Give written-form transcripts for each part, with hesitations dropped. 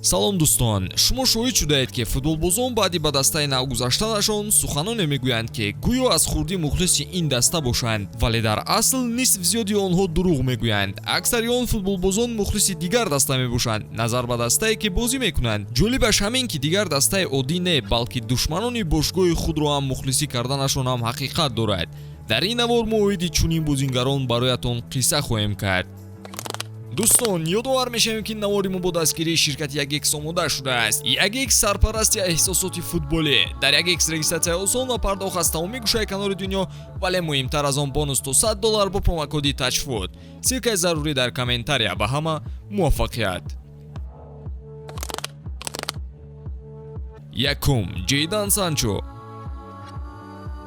салом дӯстон, шумо шоҳид шудаед ки футболбозон баъди ба дастаи нав гузаштанашон суханоне мегӯянд ки гӯё аз хурди мухлиси ин даста бошанд, вале дар асл нисф зиёди онҳо дурӯғ мегӯянд. Аксари он футболбозон мухлиси дигар даста мебошанд, назар ба дастае ки бозӣ мекунанд. Ҷолибаш ҳамин ки дигар дастаи оддӣ не, балки душманони бошгоҳи худро ҳам мухлисӣ карданашон ҳам ҳақиқат дорад. Дар ин навор мо оиди чунин бозингарон бароятон қисса хоҳем кард. дӯстон, ёдовар мешавем ки навори мо бо дастгирии ширкати Yagex омода шудааст. Yagex сарпарасти эҳсосоти футболӣ. Дар Yagex регистратсия осон ва пардохт аз тамоми гӯшаи канори дунё, вале муҳимтар аз он бонус то $100 бо промокоди Touchfoot. Силкаи зарурӣ дар комментария. Ба ҳама муваффақият. Якум, Ҷейдан Санчо.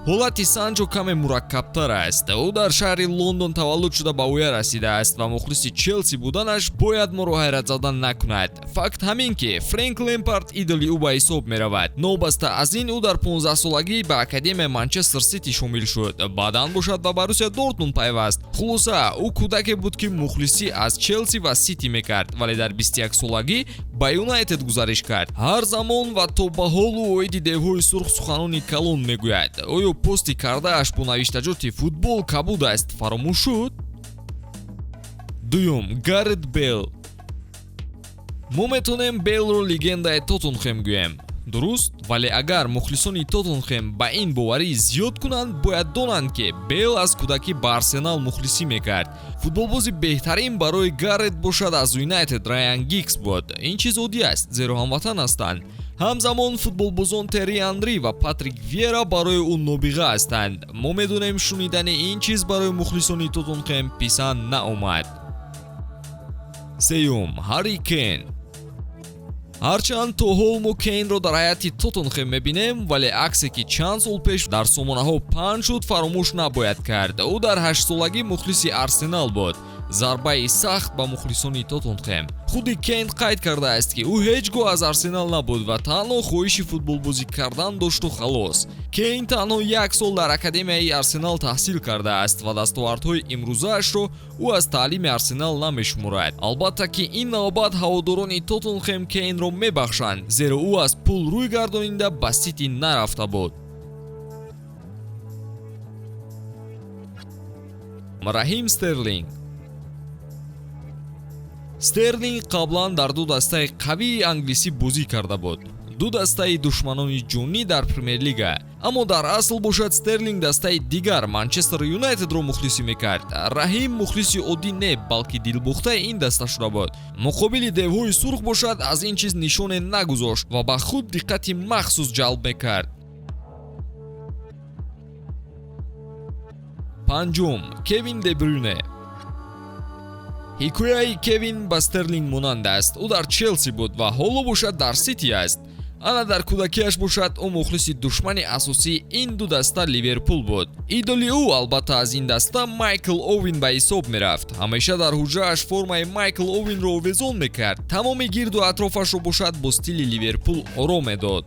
ҳолати Санчо каме мураккабтар аст. ӯ дар шаҳри Лондон таваллуд шуда ба воя расидааст ва мухлиси Челси буданаш бояд моро ҳайратзада накунад. Факт ҳамин ки Фрэнк Лэмпард идоли ӯ ба ҳисоб меравад. Новбаста аз ин ӯ дар 15-солагӣ ба академияи Манчестер Сити шомил шуд. Баъдан бошад ба Боруссия Дортмунд пайваст. Хулоса, ӯ кӯдаке буд ки мухлисӣ аз Челси ва Сити мекард, вале дар 21-солагӣ ба Юнайтед гузариш кард. Ҳар замон ва то ба ҳол ӯ оиди девҳои сурх суханони калон мегӯяд. Оё пости кардааш бо навиштаҷоти футбол кабуд аст фаромӯш шуд? Дуюм, Гарет Бейл. мо метонем Бейлро легендаи Тоттенхэм гӯем. дуруст, вале агар мухлисони Тоттенхэм ба ин боварӣ зиёд кунанд, бояд донанд ки Бейл аз кӯдакӣ ба Арсенал мухлисӣ мекард. Футболбози беҳтарин барои Гарет бошад аз Юнайтед Райан Гиггс буд. Ин чиз оддӣ аст, зеро ҳамватан ҳастанд. ҳамзамон футболбозон Терри Анри ва Патрик Виера барои ӯ нобиға ҳастанд. мо медонем шунидани ин чиз барои мухлисони Тоттенхэм писанд наомад. Сеюм, Ҳарри Кейн. ҳарчанд то ҳол мо Кейнро дар ҳайати Тоттенхэм мебинем, вале аксе ки чанд сол пеш дар сомонаҳо паҳн шуд фаромӯш набояд кард. ӯ дар 8-солагӣ мухлиси Арсенал буд. зарбаи сахт ба мухлисони Тоттенхэм. худи Кейн қайд кардааст ки ӯ ҳеҷ гоҳ аз Арсенал набуд ва танҳо хоҳиши футболбозӣ кардан дошту халос. Кейн танҳо 1 сол дар академияи Арсенал таҳсил кардааст ва дастовардҳои имрӯзаашро ӯ аз таълими Арсенал намешуморад. албатта ки ин навбат ҳаводорони Тоттенхэм Кейнро мебахшанд, зеро ӯ аз пул рӯй гардонида ба Сити нарафта буд. Раҳим Стерлинг. Стерлинг қаблан дар ду дастаи қавии англисӣ бозӣ карда буд. ду дастаи душманони ҷонӣ дар Премер-лига. Аммо дар асл бошад Стерлинг дастаи дигар Манчестер Юнайтедро мухлисӣ мекард. Раҳим мухлиси оддӣ не, балки дилбохтаи ин даста шуда буд. муқобили девҳои сурх бошад аз ин чиз нишоне нагузошт ва ба худ диққати махсус ҷалб мекард. панҷум, Кевин Де Брюйне. ҳикояи Кевин ба Стерлинг монанд аст. ӯ дар Челси буд ва ҳоло бошад дар Сити аст. ана дар кӯдакиаш бошад ӯ мухлиси душмани асосии ин ду даста Ливерпул буд. идоли ӯ албатта аз ин даста Майкл Овин ба ҳисоб мерафт. ҳамеша дар ҳуҷрааш формаи Майкл Овинро овезон мекард. тамоми гирду атрофашро бошад бо стили Ливерпул оро медод.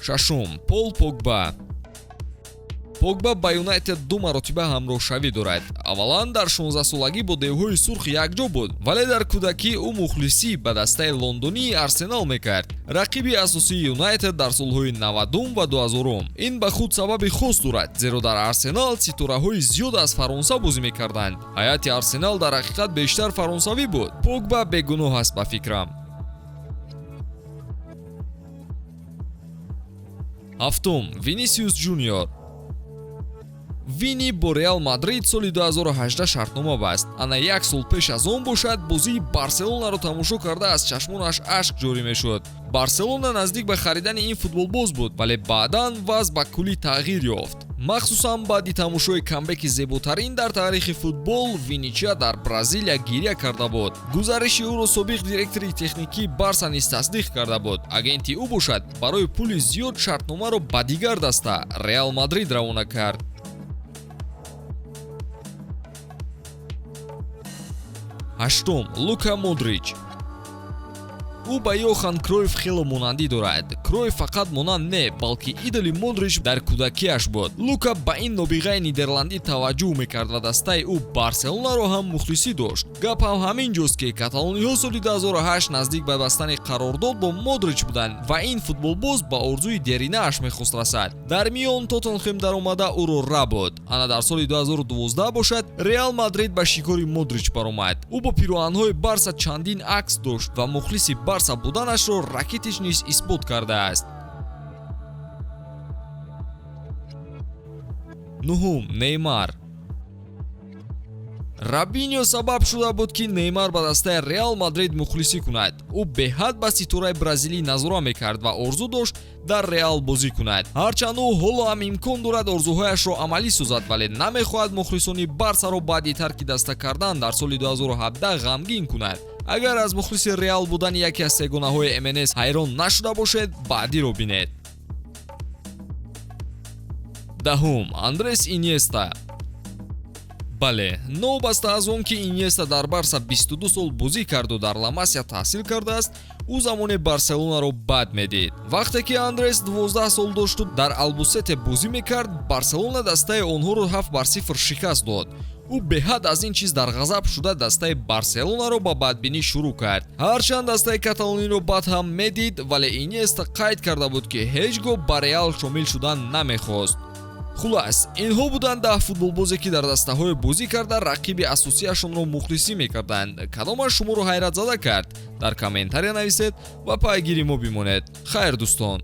шашум, Пол Погба. Погба ба Юнайтед 2 маротиба ҳамроҳшавӣ дорад. аввалан дар 16-солагӣ бо девҳои сурх якҷо буд, вале дар кӯдакӣ ӯ мухлисӣ ба дастаи лондонии Арсенал мекард. рақиби асосии Юнайтед дар солҳои 90 ва 2000. ин ба худ сабаби хос дорад, зеро дар Арсенал ситораҳои зиёд аз Фаронса бозӣ мекарданд. ҳайати Арсенал дар ҳақиқат бештар фаронсавӣ буд. Погба бегуноҳ аст ба фикрам. ҳафтум, Винисиус Ҷуниор. Вини бо Реал Мадрид соли 2018 шартнома баст. ана 1 сол пеш аз он бошад бозии Барселонаро тамошо карда аз чашмонаш ашк ҷорӣ мешуд. Барселона наздик ба харидани ин футболбоз буд, вале баъдан вазъ ба куллӣ тағйир ёфт. махсусан баъди тамошои камбеки зеботарин дар таърихи футбол, Виничия дар Бразилия гирья карда буд. гузариши ӯро собиқ директори техникии Барса низ тасдиқ карда буд. агенти ӯ бошад барои пули зиёд шартномаро ба дигар даста Реал Мадрид равона кард. ҳаштум, Лука Модрич. ӯ ба Йохан Кройф хело монандӣ дорад. Кройф фақат монанд не, балки идоли Модрич дар кӯдакиаш буд. Лука ба ин нобиғаи нидерландӣ таваҷҷӯҳ мекард ва дастаи ӯ Барселонаро ҳам мухлисӣ дошт. Гап ҳам ҳамин ҷост ки каталониҳо соли 2008 наздик ба бастани қарордод бо Модрич буданд ва ин футболбоз ба орзуи деринааш мехост расад. Дар миён Тоттенхем даромада ӯро рабуд. Ана дар соли 2012 бошад, Реал Мадрид ба шикори Модрич баромад. ӯ бо пируҳанҳои Барса чандин акс дошт ва мухлиси Барса буданашро Ракитич низ исбот кардааст. Нуҳум, Неймар. Рабиньо сабаб шуда буд ки Неймар ба дастаи Реал Мадрид мухлисӣ кунад. Ӯ беҳад ба ситораи бразилӣ назора мекард ва орзу дошт дар Реал бозӣ кунад. Ҳарчанд ӯ ҳоло ҳам имкон дорад орзуҳояшро амалӣ созад, вале намехоҳад мухлисони Барсаро баъди тарки даста кардан дар соли 2017 ғамгин кунад. Агар аз мухлиси Реал будани яке аз сегонаҳои МНС ҳайрон нашуда бошед, баъдиро бинед. Даҳум, Андрес Иньеста. бале, новбаста аз он ки Иньеста дар Барса 22 сол бозӣ карду дар Ла Масия таҳсил кардааст, ӯ замони Барселонаро бад медид. Вақте ки Андрес 12 сол дошту дар Албусете бозӣ мекард, Барселона дастаи онҳоро 7-0 шикаст дод. ӯ беҳад аз ин чиз дар ғазаб шуда дастаи Барселонаро ба бадбинӣ шурӯъ кард. Ҳарчанд дастаи каталониро бад ҳам медид, вале Иньеста қайд карда буд ки ҳеҷ гоҳ ба Реал шомил шудан намехост. Хулас, инҳо буданд 10 футболбозе ки дар дастаҳое бозӣ карда рақиби асосиашонро мухлисӣ мекарданд. Кадомаш шуморо ҳайратзада кард? Дар комментария нависед ва пайгири мо бимонед. Хайр дӯстон.